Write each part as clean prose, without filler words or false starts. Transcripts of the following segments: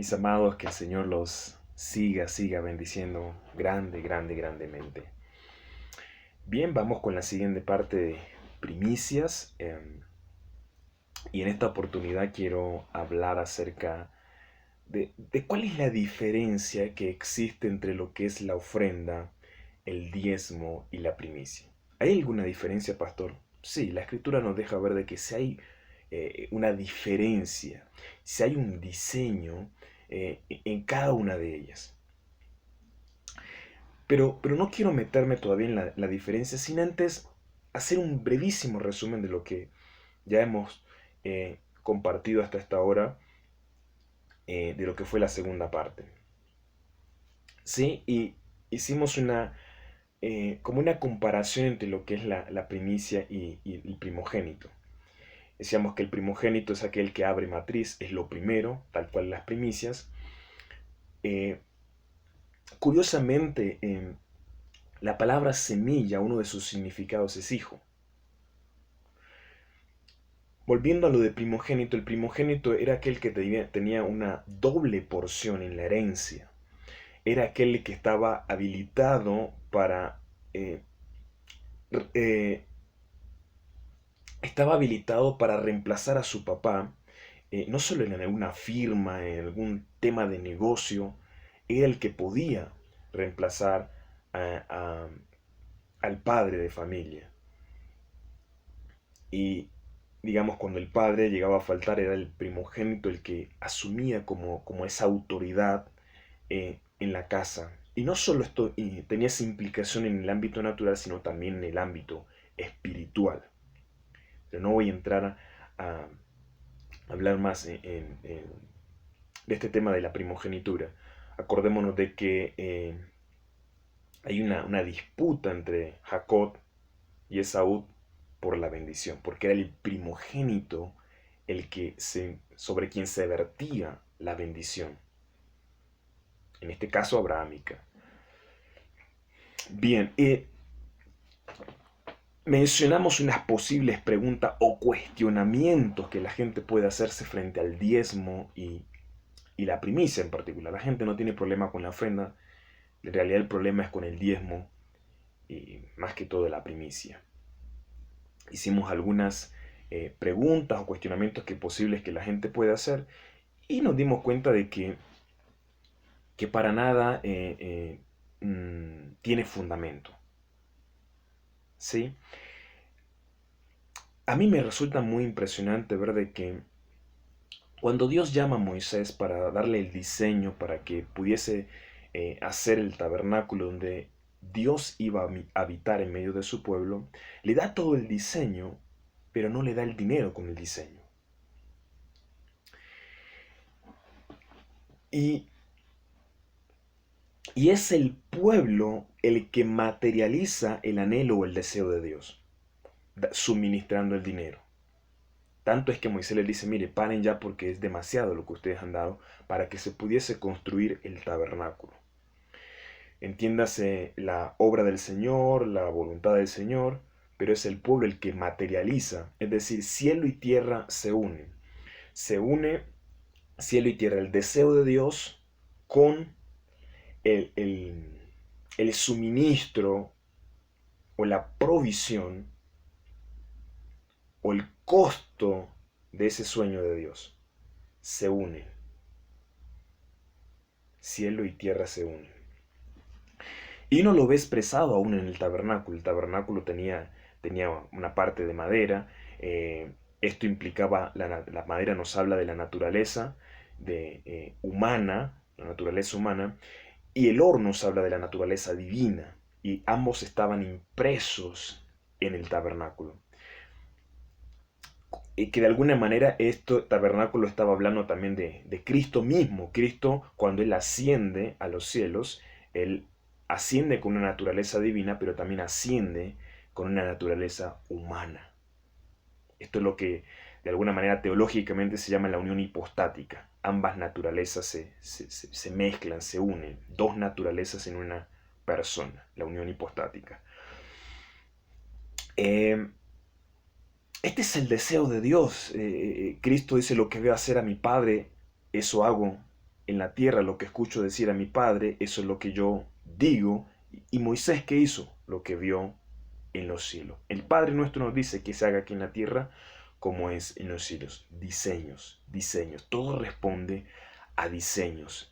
Mis amados, que el Señor los siga bendiciendo grandemente. Bien, vamos con la siguiente parte de primicias. Y en esta oportunidad quiero hablar acerca de cuál es la diferencia que existe entre lo que es la ofrenda, el diezmo y la primicia. ¿Hay alguna diferencia, pastor? Sí, la Escritura nos deja ver de que si hay una diferencia, si hay un diseño en cada una de ellas. Pero no quiero meterme todavía en la diferencia sin antes hacer un brevísimo resumen de lo que ya hemos compartido hasta esta hora, de lo que fue la segunda parte. ¿Sí? Y hicimos como una comparación entre lo que es la primicia y el primogénito. Decíamos que el primogénito es aquel que abre matriz, es lo primero, tal cual las primicias. Eh, Curiosamente, la palabra semilla, uno de sus significados es hijo. Volviendo a lo de primogénito, el primogénito era aquel que tenía una doble porción en la herencia. Era aquel que estaba habilitado eh, eh, para reemplazar a su papá, no solo en alguna firma, en algún tema de negocio, era el que podía reemplazar a- al padre de familia. Y digamos, cuando el padre llegaba a faltar, era el primogénito el que asumía como esa autoridad en la casa. Y no solo esto tenía esa implicación en el ámbito natural, sino también en el ámbito espiritual. Yo no voy a entrar a hablar más de este tema de la primogenitura. Acordémonos de que hay una disputa entre Jacob y Esaú por la bendición, porque era el primogénito sobre quien se vertía la bendición. En este caso, abrahámica. Bien, mencionamos unas posibles preguntas o cuestionamientos que la gente puede hacerse frente al diezmo y la primicia en particular. La gente no tiene problema con la ofrenda, en realidad el problema es con el diezmo y más que todo la primicia. Hicimos algunas preguntas o cuestionamientos que posibles que la gente puede hacer y nos dimos cuenta de que para nada tiene fundamento. ¿Sí? A mí me resulta muy impresionante ver de que cuando Dios llama a Moisés para darle el diseño para que pudiese hacer el tabernáculo donde Dios iba a habitar en medio de su pueblo, le da todo el diseño, pero no le da el dinero con el diseño. Y, y es el pueblo el que materializa el anhelo o el deseo de Dios, suministrando el dinero. Tanto es que Moisés les dice, mire, paren ya porque es demasiado lo que ustedes han dado para que se pudiese construir el tabernáculo. Entiéndase la obra del Señor, la voluntad del Señor, pero es el pueblo el que materializa, es decir, cielo y tierra se unen. Se une cielo y tierra, el deseo de Dios con el, el, el suministro o la provisión o el costo de ese sueño de Dios. Se unen. Cielo y tierra se unen. Y uno lo ve expresado aún en el tabernáculo. El tabernáculo tenía una parte de madera. Esto implicaba, la madera nos habla de la naturaleza humana, la naturaleza humana, y el horno nos habla de la naturaleza divina. Y ambos estaban impresos en el tabernáculo. Y que de alguna manera este tabernáculo estaba hablando también de Cristo mismo. Cristo, cuando Él asciende a los cielos, Él asciende con una naturaleza divina, pero también asciende con una naturaleza humana. Esto es lo que de alguna manera teológicamente se llama la unión hipostática. Ambas naturalezas se mezclan, se unen. Dos naturalezas en una persona, la unión hipostática. Este es el deseo de Dios. Cristo dice, lo que veo hacer a mi Padre, eso hago en la tierra lo que escucho decir a mi Padre, eso es lo que yo digo. Y Moisés, ¿qué hizo? Lo que vio en los cielos. El Padre nuestro nos dice que se haga aquí en la tierra como es en los cielos. Diseños, diseños. Todo responde a diseños.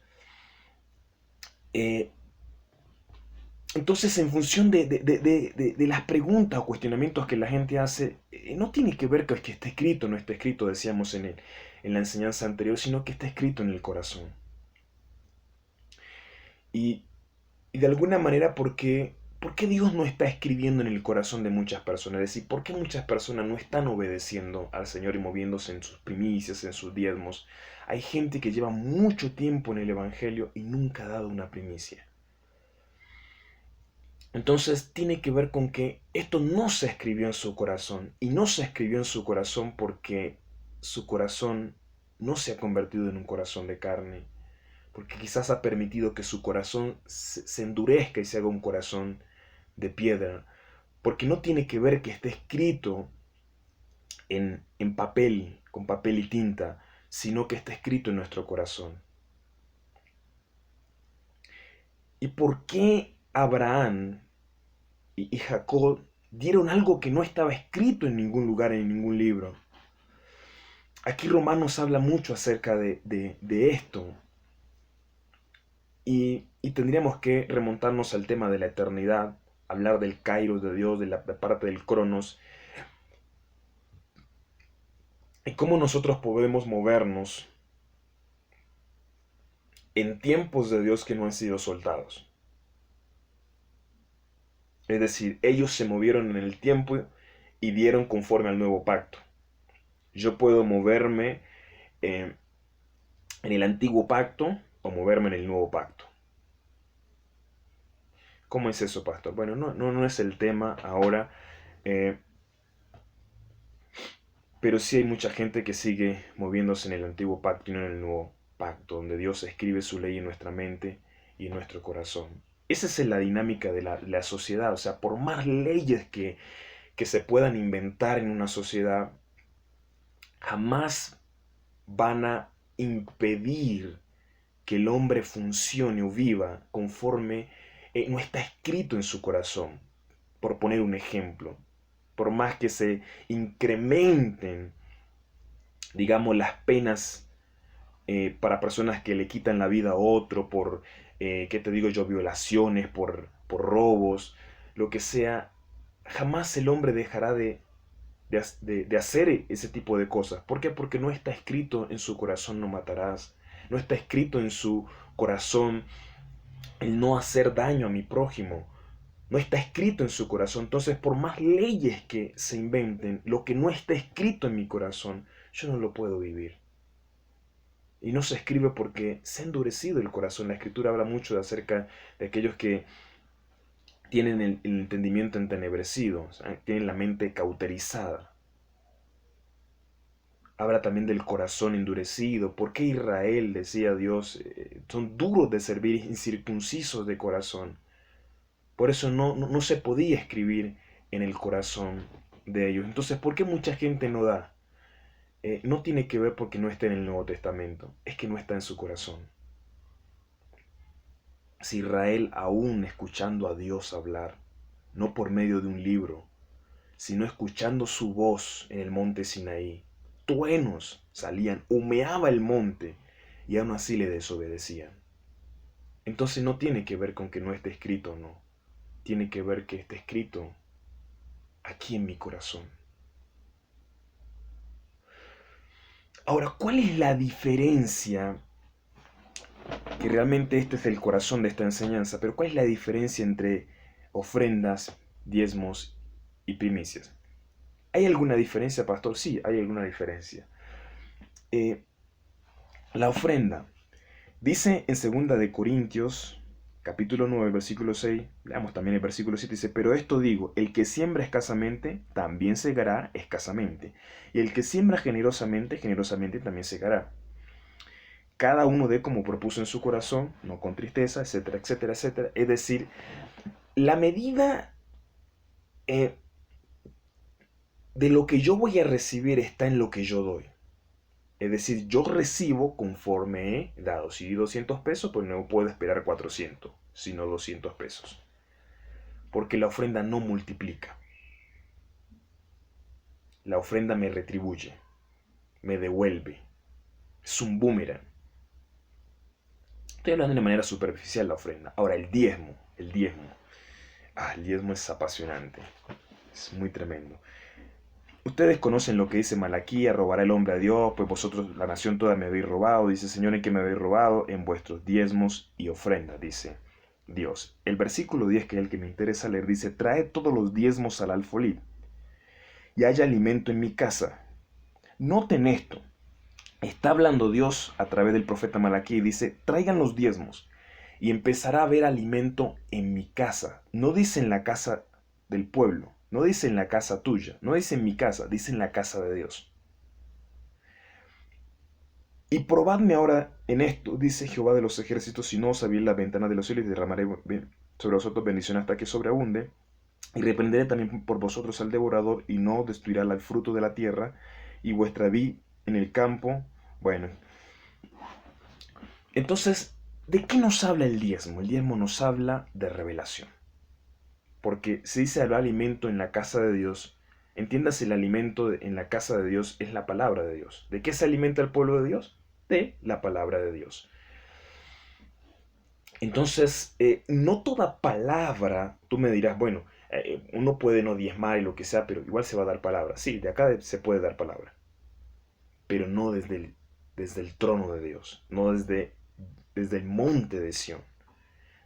Entonces, en función de las preguntas o cuestionamientos que la gente hace, no tiene que ver con que esté escrito o no esté escrito, decíamos en la enseñanza anterior, sino que está escrito en el corazón. Y, y de alguna manera, ¿por qué Dios no está escribiendo en el corazón de muchas personas? Es decir, ¿por qué muchas personas no están obedeciendo al Señor y moviéndose en sus primicias, en sus diezmos? Hay gente que lleva mucho tiempo en el Evangelio y nunca ha dado una primicia. Entonces tiene que ver con que esto no se escribió en su corazón. Y no se escribió en su corazón porque su corazón no se ha convertido en un corazón de carne. Porque quizás ha permitido que su corazón se endurezca y se haga un corazón de piedra. Porque no tiene que ver que esté escrito en papel, con papel y tinta, sino que esté escrito en nuestro corazón. ¿Y por qué Abraham y Jacob dieron algo que no estaba escrito en ningún lugar, en ningún libro? Aquí Romanos habla mucho acerca de esto. Y tendríamos que remontarnos al tema de la eternidad, hablar del kairos de Dios, de la parte del cronos, y cómo nosotros podemos movernos en tiempos de Dios que no han sido soltados. Es decir, ellos se movieron en el tiempo y dieron conforme al nuevo pacto. Yo puedo moverme en el antiguo pacto o moverme en el nuevo pacto. ¿Cómo es eso, pastor? Bueno, no es el tema ahora, eh, pero sí hay mucha gente que sigue moviéndose en el antiguo pacto y no en el nuevo pacto, donde Dios escribe su ley en nuestra mente y en nuestro corazón. Esa es la dinámica de la sociedad. O sea, por más leyes que se puedan inventar en una sociedad, jamás van a impedir que el hombre funcione o viva conforme no está escrito en su corazón. Por poner un ejemplo, por más que se incrementen, digamos, las penas para personas que le quitan la vida a otro por, ¿qué te digo yo?, violaciones, por robos, lo que sea, jamás el hombre dejará de hacer ese tipo de cosas. ¿Por qué? Porque no está escrito en su corazón no matarás, no está escrito en su corazón el no hacer daño a mi prójimo, no está escrito en su corazón. Entonces, por más leyes que se inventen, lo que no está escrito en mi corazón, yo no lo puedo vivir. Y no se escribe porque se ha endurecido el corazón. La escritura habla mucho acerca de aquellos que tienen el entendimiento entenebrecido, o sea, tienen la mente cauterizada. Habla también del corazón endurecido. ¿Por qué Israel, decía Dios, son duros de servir, incircuncisos de corazón? Por eso no se podía escribir en el corazón de ellos. Entonces, ¿por qué mucha gente no da? No tiene que ver porque no esté en el Nuevo Testamento, es que no está en su corazón. Si Israel, aún escuchando a Dios hablar, no por medio de un libro, sino escuchando su voz en el monte Sinaí, truenos salían, humeaba el monte y aún así le desobedecían. Entonces no tiene que ver con que no esté escrito o no, tiene que ver que esté escrito aquí en mi corazón. Ahora, ¿cuál es la diferencia? Que realmente este es el corazón de esta enseñanza, pero ¿cuál es la diferencia entre ofrendas, diezmos y primicias? ¿Hay alguna diferencia, pastor? Sí, hay alguna diferencia. Eh, la ofrenda. Dice en 2 capítulo 9, versículo 6, leamos también el versículo 7, dice, pero esto digo, el que siembra escasamente, también segará escasamente, y el que siembra generosamente, generosamente también segará. Cada uno dé como propuso en su corazón, no con tristeza, etcétera, etcétera, etcétera. Es decir, la medida eh, de lo que yo voy a recibir está en lo que yo doy. Es decir, yo recibo conforme he dado. Si di 200 pesos, pues no puedo esperar 400, sino 200 pesos. Porque la ofrenda no multiplica. La ofrenda me retribuye, me devuelve. Es un boomerang. Estoy hablando de manera superficial la ofrenda. Ahora, el diezmo. El diezmo es apasionante. Es muy tremendo. Ustedes conocen lo que dice Malaquía: robará el hombre a Dios, pues vosotros, la nación toda, me habéis robado. Dice: Señor, ¿en qué me habéis robado? En vuestros diezmos y ofrendas, dice Dios. El versículo 10, que es el que me interesa leer, dice: traed todos los diezmos al alfolí, y haya alimento en mi casa. Noten esto. Está hablando Dios a través del profeta Malaquí y dice: traigan los diezmos y empezará a haber alimento en mi casa. No dice en la casa del pueblo, no dice en la casa tuya, no dice en mi casa, dice en la casa de Dios. Y probadme ahora en esto, dice Jehová de los ejércitos, si no os abrí la ventana de los cielos y derramaré sobre vosotros bendición hasta que sobreabunde. Y reprenderé también por vosotros al devorador, y no destruirá el fruto de la tierra, y vuestra vid en el campo. Bueno, entonces, ¿de qué nos habla el diezmo? El diezmo nos habla de revelación. Porque si dice habrá alimento en la casa de Dios, entiéndase, el alimento en la casa de Dios es la palabra de Dios. ¿De qué se alimenta el pueblo de Dios? De la palabra de Dios. Entonces, no toda palabra, tú me dirás, bueno, uno puede no diezmar y lo que sea, pero igual se va a dar palabra. Sí, de acá se puede dar palabra, pero no desde el trono de Dios, no desde el monte de Sión,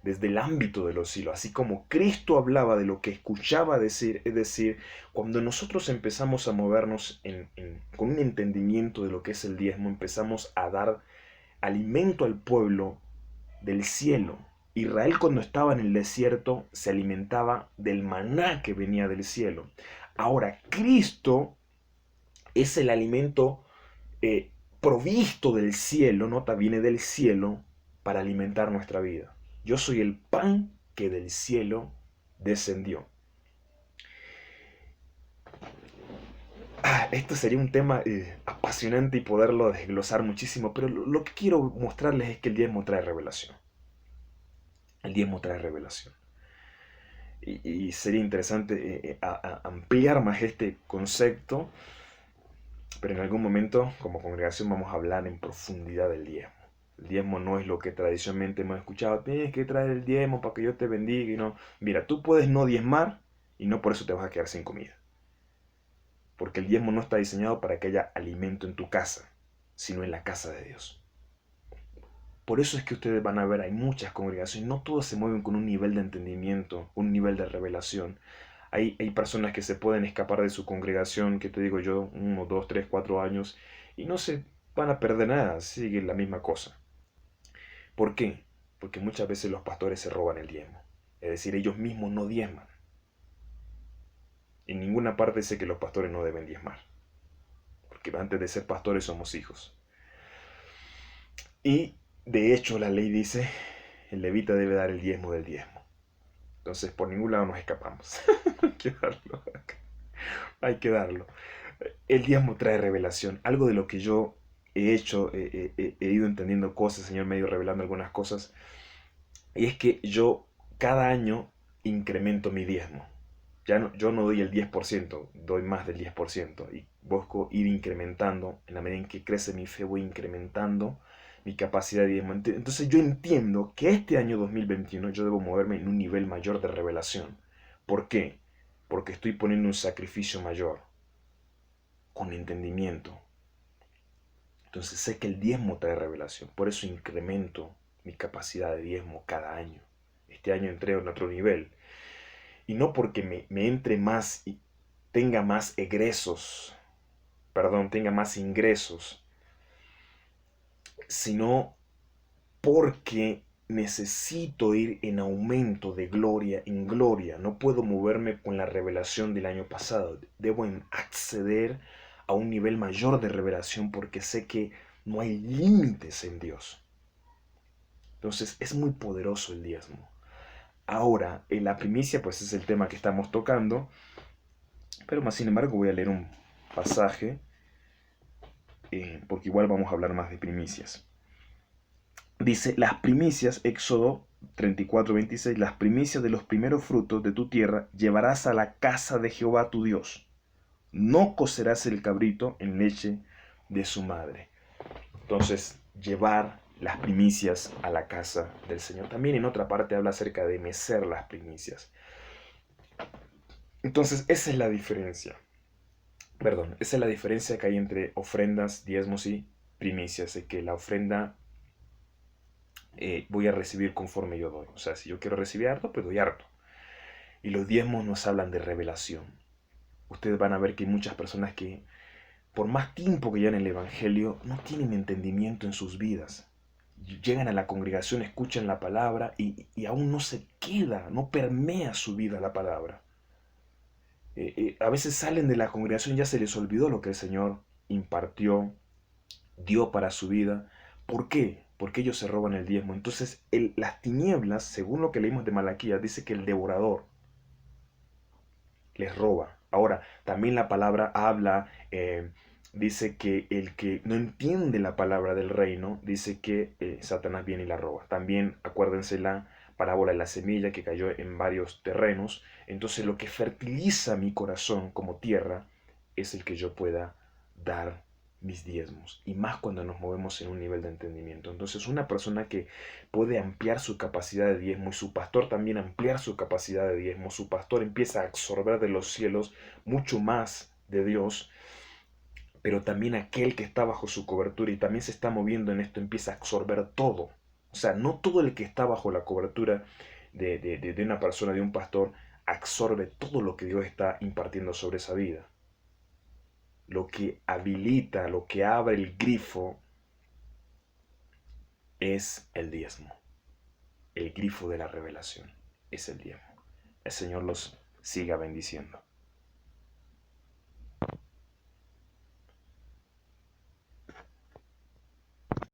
desde el ámbito de los cielos, así como Cristo hablaba de lo que escuchaba decir. Es decir, cuando nosotros empezamos a movernos con un entendimiento de lo que es el diezmo, empezamos a dar alimento al pueblo del cielo. Israel, cuando estaba en el desierto, se alimentaba del maná que venía del cielo. Ahora, Cristo es el alimento provisto del cielo, nota, viene del cielo para alimentar nuestra vida. Yo soy el pan que del cielo descendió. Esto sería un tema apasionante y poderlo desglosar muchísimo, pero lo que quiero mostrarles es que el diezmo trae revelación. El diezmo trae revelación. Y sería interesante ampliar más este concepto, pero en algún momento como congregación vamos a hablar en profundidad del diezmo. El diezmo no es lo que tradicionalmente hemos escuchado: tienes que traer el diezmo para que yo te bendiga. Y no, mira, tú puedes no diezmar y no por eso te vas a quedar sin comida. Porque el diezmo no está diseñado para que haya alimento en tu casa, sino en la casa de Dios. Por eso es que ustedes van a ver, hay muchas congregaciones, no todas se mueven con un nivel de entendimiento, un nivel de revelación. Hay personas que se pueden escapar de su congregación, que te digo yo, 1, 2, 3, 4 años, y no se van a perder nada, siguen la misma cosa. ¿Por qué? Porque muchas veces los pastores se roban el diezmo. Es decir, ellos mismos no diezman. En ninguna parte dice que los pastores no deben diezmar. Porque antes de ser pastores somos hijos. Y de hecho la ley dice: el levita debe dar el diezmo del diezmo. Entonces por ningún lado nos escapamos. Hay que darlo. Hay que darlo. El diezmo trae revelación. Algo de lo que yo he hecho, he ido entendiendo cosas, el Señor me ha ido revelando algunas cosas. Y es que yo cada año incremento mi diezmo. Yo no doy el 10%, doy más del 10%. Y busco ir incrementando. En la medida en que crece mi fe, voy incrementando mi capacidad de diezmo. Entonces yo entiendo que este año 2021 yo debo moverme en un nivel mayor de revelación. ¿Por qué? Porque estoy poniendo un sacrificio mayor, con entendimiento. Entonces sé que el diezmo trae revelación. Por eso incremento mi capacidad de diezmo cada año. Este año entré en otro nivel. Y no porque me entre más y tenga más egresos, tenga más ingresos, sino porque necesito ir en aumento de gloria en gloria. No puedo moverme con la revelación del año pasado. Debo acceder a un nivel mayor de revelación porque sé que no hay límites en Dios. Entonces es muy poderoso el diezmo. Ahora, en la primicia, pues es el tema que estamos tocando, pero más sin embargo voy a leer un pasaje porque igual vamos a hablar más de primicias. Dice, las primicias, Éxodo 34:26, las primicias de los primeros frutos de tu tierra llevarás a la casa de Jehová tu Dios. No cocerás el cabrito en leche de su madre. Entonces, llevar las primicias a la casa del Señor. También en otra parte habla acerca de mecer las primicias. Entonces, esa es la diferencia. Perdón, esa es la diferencia que hay entre ofrendas, diezmos y primicias. Es que la ofrenda voy a recibir conforme yo doy. O sea, si yo quiero recibir harto, pues doy harto. Y los diezmos nos hablan de revelación. Ustedes van a ver que hay muchas personas que, por más tiempo que llevan el Evangelio, no tienen entendimiento en sus vidas. Llegan a la congregación, escuchan la palabra y aún no se queda, no permea su vida la palabra. A veces salen de la congregación y ya se les olvidó lo que el Señor impartió, dio para su vida. ¿Por qué? Porque ellos se roban el diezmo. Entonces, las tinieblas, según lo que leímos de Malaquías, dice que el devorador les roba. Ahora, también la palabra habla, dice que el que no entiende la palabra del reino, dice que Satanás viene y la roba. También acuérdense la parábola de la semilla que cayó en varios terrenos. Entonces, lo que fertiliza mi corazón como tierra es el que yo pueda dar mis diezmos, y más cuando nos movemos en un nivel de entendimiento. Entonces, una persona que puede ampliar su capacidad de diezmo y su pastor también ampliar su capacidad de diezmo, su pastor empieza a absorber de los cielos mucho más de Dios, pero también aquel que está bajo su cobertura y también se está moviendo en esto empieza a absorber todo. O sea, no todo el que está bajo la cobertura de una persona, de un pastor, absorbe todo lo que Dios está impartiendo sobre esa vida. Lo que habilita, lo que abre el grifo es el diezmo. El grifo de la revelación es el diezmo. El Señor los siga bendiciendo.